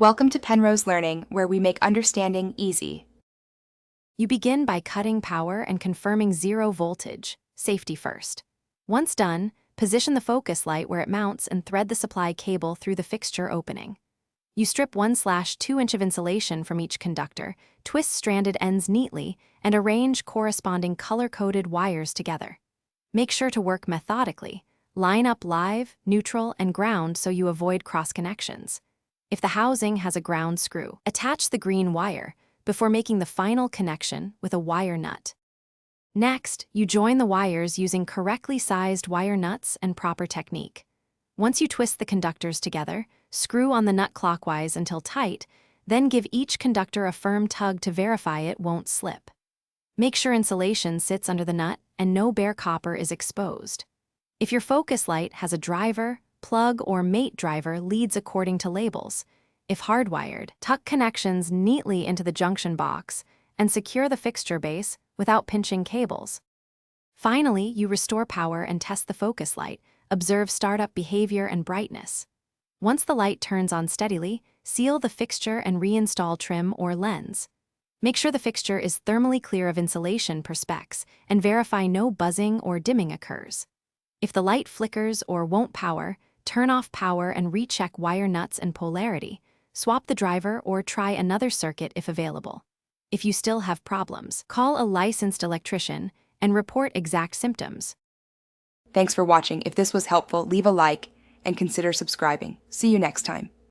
Welcome to Penrose Learning, where we make understanding easy. You begin by cutting power and confirming zero voltage, safety first. Once done, position the focus light where it mounts and thread the supply cable through the fixture opening. You strip 1/2 inch of insulation from each conductor, twist stranded ends neatly, and arrange corresponding color-coded wires together. Make sure to work methodically. Line up live, neutral, and ground so you avoid cross-connections. If the housing has a ground screw, attach the green wire before making the final connection with a wire nut. Next, you join the wires using correctly sized wire nuts and proper technique. Once you twist the conductors together, screw on the nut clockwise until tight, then give each conductor a firm tug to verify it won't slip. Make sure insulation sits under the nut and no bare copper is exposed. If your focus light has a driver, plug, or mate driver leads according to labels. If hardwired, tuck connections neatly into the junction box and secure the fixture base without pinching cables. Finally, you restore power and test the focus light. Observe startup behavior and brightness. Once the light turns on steadily, seal the fixture and reinstall trim or lens. Make sure the fixture is thermally clear of insulation per specs and verify no buzzing or dimming occurs. If the light flickers or won't power, turn off power and recheck wire nuts and polarity. Swap the driver or try another circuit if available. If you still have problems, call a licensed electrician and report exact symptoms. Thanks for watching. If this was helpful, leave a like and consider subscribing. See you next time.